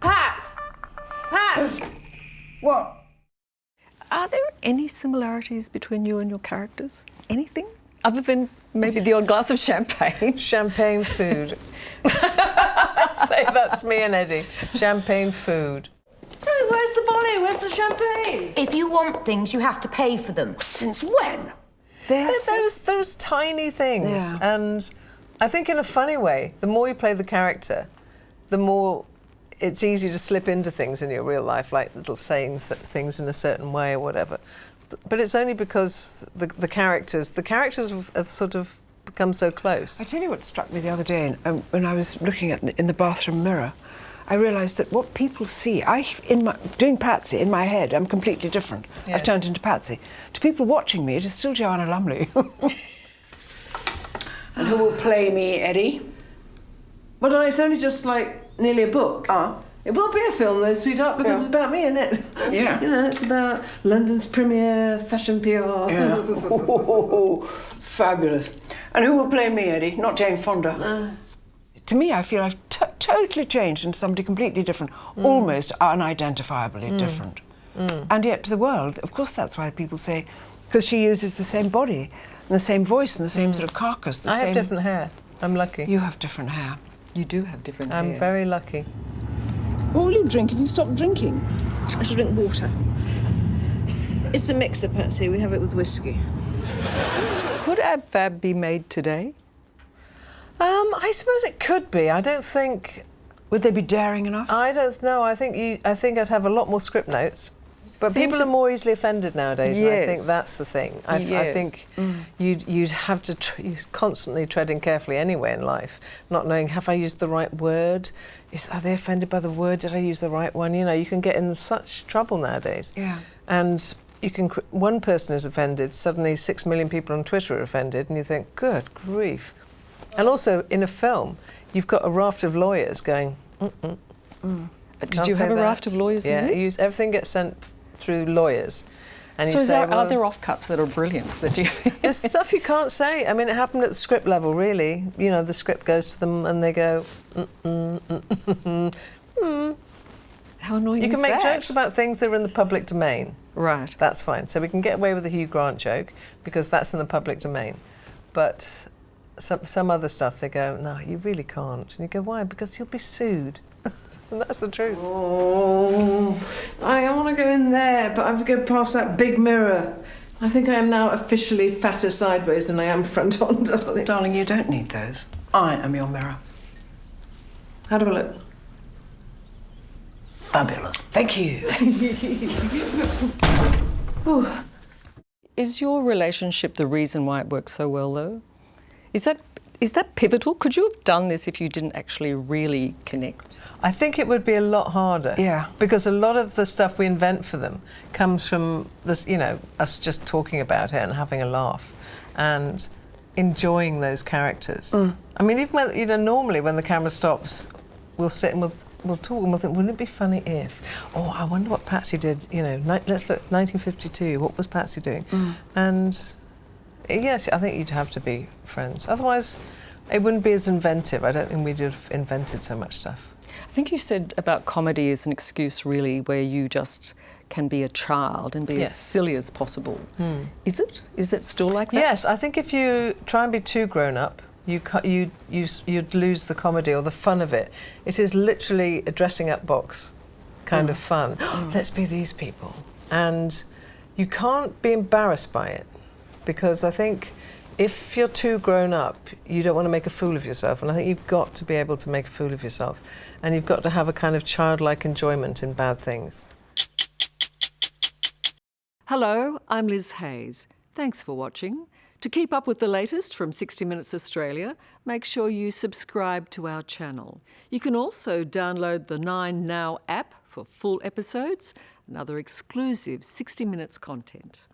Pat! Pat! What? Are there any similarities between you and your characters? Anything? Other than maybe the odd glass of champagne? Champagne food. I'd say that's me and Eddie. Champagne food. Hey, where's the bolly? Where's the champagne? If you want things, you have to pay for them. Since when? Those tiny things. Yeah. And I think in a funny way, the more you play the character, the more it's easy to slip into things in your real life, like little saying things in a certain way or whatever. But it's only because the characters have sort of become so close. I tell you what struck me the other day when I was looking in the bathroom mirror. I realised that what people see, doing Patsy in my head, I'm completely different. Yeah. I've turned into Patsy. To people watching me, it is still Joanna Lumley. And who will play me, Eddie? Well, no, it's only just like nearly a book. It will be a film though, sweetheart, because it's about me, isn't it? Yeah. You know, it's about London's premier fashion PR. Yeah. Fabulous. And who will play me, Eddie? Not Jane Fonda. To me, I feel I've totally changed into somebody completely different, almost unidentifiably different. And yet to the world, of course that's why people say, because she uses the same body, and the same voice, and the same sort of carcass. I have different hair. I'm lucky. You have different hair. You do have different hair. I'm very lucky. What will you drink if you stop drinking? I shall drink water. It's a mixer, Patsy. We have it with whiskey. Could Ab Fab be made today? I suppose it could be. I don't think. Would they be daring enough? I don't know. I think I'd have a lot more script notes. But people are more easily offended nowadays, and I think that's the thing. I think you'd have to you're constantly treading carefully anyway in life, not knowing, have I used the right word? Are they offended by the word? Did I use the right one? You know, you can get in such trouble nowadays. Yeah. And you can, one person is offended, suddenly 6 million people on Twitter are offended, and you think, good grief. And also, in a film, you've got a raft of lawyers going, Did you have a raft of lawyers in this? Everything gets sent through lawyers. And So are there offcuts that are brilliant that you... There's stuff you can't say. I mean, it happened at the script level, really. You know, the script goes to them and they go, How annoying You can is make that? jokes about things that are in the public domain. Right. That's fine. So we can get away with the Hugh Grant joke because that's in the public domain. But some other stuff, they go, no, you really can't. And you go, why? Because you'll be sued. And that's the truth. Oh, I want to go in there, but I have to go past that big mirror. I think I am now officially fatter sideways than I am front on, darling. Darling, you don't need those. I am your mirror. How do I look? Fabulous. Thank you. Is your relationship the reason why it works so well, though? Is that pivotal? Could you have done this if you didn't actually really connect? I think it would be a lot harder. Yeah. Because a lot of the stuff we invent for them comes from this, you know, us just talking about it and having a laugh and enjoying those characters. I mean, even when, you know, normally when the camera stops, we'll sit and we'll talk and we'll think, wouldn't it be funny if, oh, I wonder what Patsy did, you know, let's look, 1952, what was Patsy doing? And yes, I think you'd have to be friends. Otherwise, it wouldn't be as inventive. I don't think we'd have invented so much stuff. I think you said about comedy as an excuse, really, where you just can be a child and be as silly as possible. Is it? Is it still like that? Yes, I think if you try and be too grown up, you'd lose the comedy or the fun of it. It is literally a dressing up box kind of fun. Let's be these people. And you can't be embarrassed by it, because I think if you're too grown up, you don't want to make a fool of yourself. And I think you've got to be able to make a fool of yourself. And you've got to have a kind of childlike enjoyment in bad things. Hello, I'm Liz Hayes. Thanks for watching. To keep up with the latest from 60 Minutes Australia, make sure you subscribe to our channel. You can also download the 9 Now app for full episodes and other exclusive 60 Minutes content.